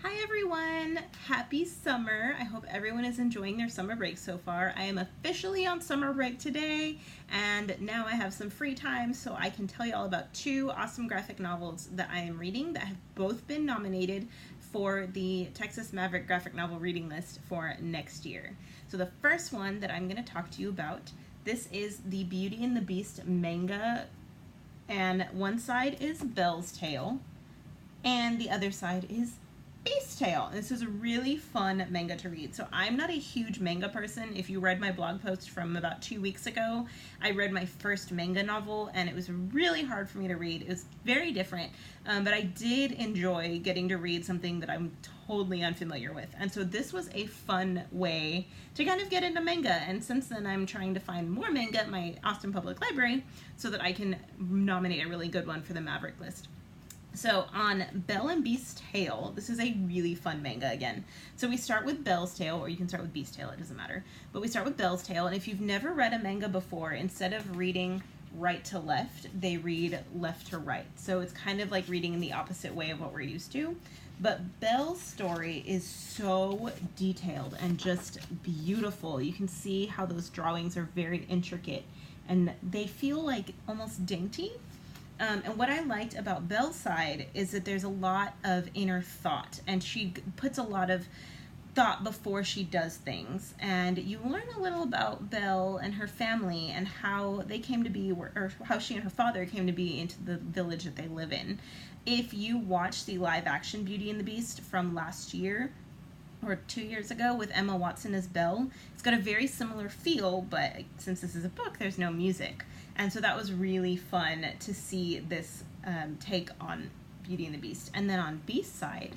Hi everyone! Happy summer! I hope everyone is enjoying their summer break so far. I am officially on summer break today, and now I have some free time so I can tell you all about two awesome graphic novels that I am reading that have both been nominated for the Texas Maverick graphic novel reading list for next year. So the first one that I'm going to talk to you about, this is the Beauty and the Beast manga, and one side is Belle's Tale, and the other side is Beast Tale. This is a really fun manga to read. So I'm not a huge manga person. If you read my blog post from about 2 weeks ago, I read my first manga novel and it was really hard for me to read. It was very different, but I did enjoy getting to read something that I'm totally unfamiliar with. And so this was a fun way to kind of get into manga. And since then I'm trying to find more manga at my Austin Public Library so that I can nominate a really good one for the Maverick list. So on Belle and Beast's Tale, this is a really fun manga again. So we start with Belle's Tale, or you can start with Beast's Tale, it doesn't matter. But we start with Belle's Tale, and if you've never read a manga before, instead of reading right to left, they read left to right. So it's kind of like reading in the opposite way of what we're used to. But Belle's story is so detailed and just beautiful. You can see how those drawings are very intricate, and they feel like almost dainty. And what I liked about Belle's side is that there's a lot of inner thought, and she puts a lot of thought before she does things, and you learn a little about Belle and her family and how they came to be, or how she and her father came to be into the village that they live in. If you watch the live action Beauty and the Beast from last year, or 2 years ago, with Emma Watson as Belle, it's got a very similar feel, but since this is a book, there's no music. And so that was really fun to see this take on Beauty and the Beast. And then on Beast's side,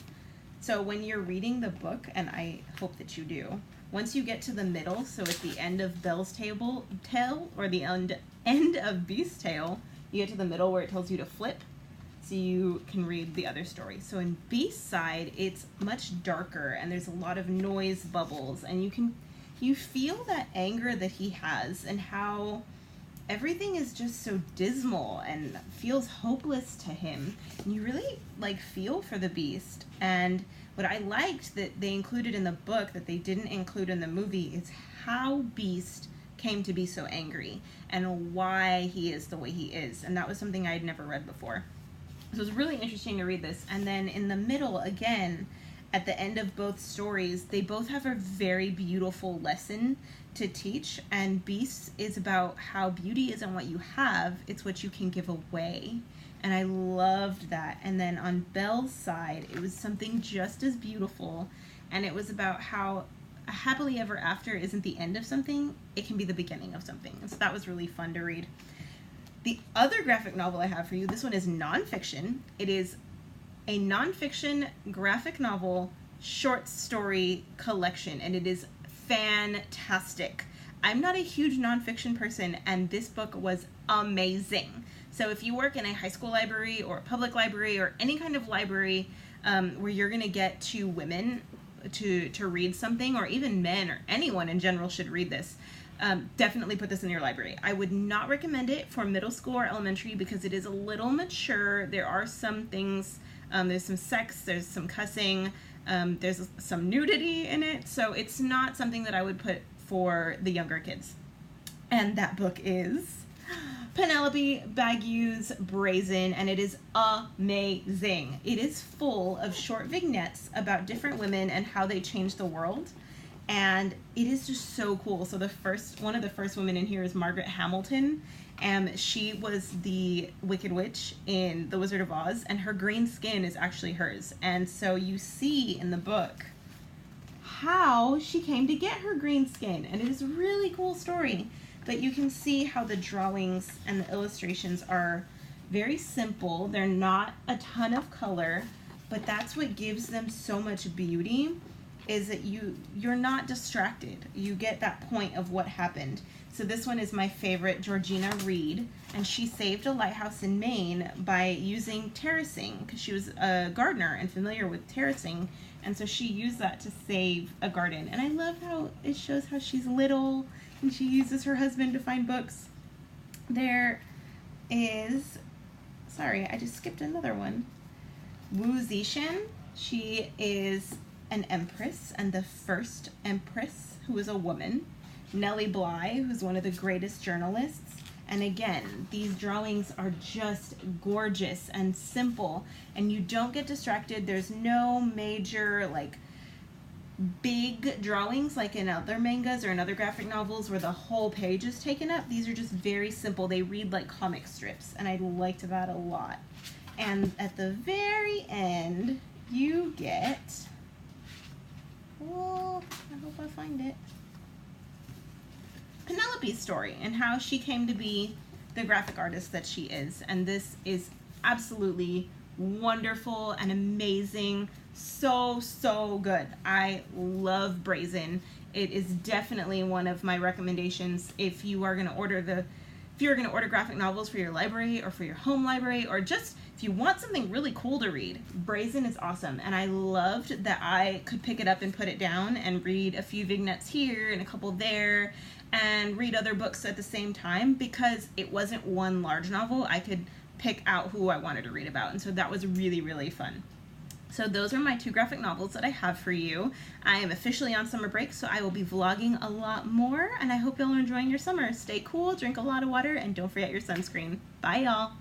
so when you're reading the book, and I hope that you do, once you get to the middle, so at the end of Belle's Tale, or the end of Beast's Tale, you get to the middle where it tells you to flip, so you can read the other story. So in Beast's side, it's much darker, and there's a lot of noise bubbles, and you feel that anger that he has, and how everything is just so dismal and feels hopeless to him. And you really feel for the Beast. And what I liked that they included in the book that they didn't include in the movie is how Beast came to be so angry and why he is the way he is. And that was something I had never read before. So it was really interesting to read this. And then in the middle, again, at the end of both stories, they both have a very beautiful lesson to teach. And Beast is about how beauty isn't what you have, it's what you can give away. And I loved that. And then on Belle's side, it was something just as beautiful. And it was about how a happily ever after isn't the end of something, it can be the beginning of something. And so that was really fun to read. The other graphic novel I have for you, this one is nonfiction. It is a nonfiction graphic novel short story collection, and it is fantastic. I'm not a huge nonfiction person, and this book was amazing. So if you work in a high school library or a public library or any kind of library where you're going to get two women to read something, or even men or anyone in general should read this, definitely put this in your library. I would not recommend it for middle school or elementary because it is a little mature. There are some things, there's some sex, there's some cussing, there's some nudity in it, so it's not something that I would put for the younger kids. And that book is Penelope Bagieu's Brazen, and it is amazing. It is full of short vignettes about different women and how they change the world. And it is just so cool. So one of the first women in here is Margaret Hamilton, and she was the Wicked Witch in The Wizard of Oz, and her green skin is actually hers. And so you see in the book how she came to get her green skin, and it is a really cool story. But you can see how the drawings and the illustrations are very simple. They're not a ton of color, but that's what gives them so much beauty, is that you're not distracted. You get that point of what happened. So this one is my favorite, Georgina Reed, and she saved a lighthouse in Maine by using terracing, because she was a gardener and familiar with terracing, and so she used that to save a garden. And I love how it shows how she's little and she uses her husband to find books. There is, sorry, I just skipped another one. Wu Zishan. She is an empress, and the first empress who was a woman. Nellie Bly, who's one of the greatest journalists. And again, these drawings are just gorgeous and simple, and you don't get distracted. There's no major, like, big drawings like in other mangas or in other graphic novels where the whole page is taken up. These are just very simple. They read like comic strips, and I liked that a lot. And at the very end, you get, oh, I hope I find it, Penelope's story and how she came to be the graphic artist that she is. And this is absolutely wonderful and amazing. So good. I love Brazen. It is definitely one of my recommendations if you are going to order graphic novels for your library or for your home library, or just if you want something really cool to read. Brazen is awesome, and I loved that I could pick it up and put it down and read a few vignettes here and a couple there and read other books at the same time, because it wasn't one large novel. I could pick out who I wanted to read about, and so that was really fun. So those are my 2 graphic novels that I have for you. I am officially on summer break, so I will be vlogging a lot more, and I hope y'all are enjoying your summer. Stay cool, drink a lot of water, and don't forget your sunscreen. Bye, y'all.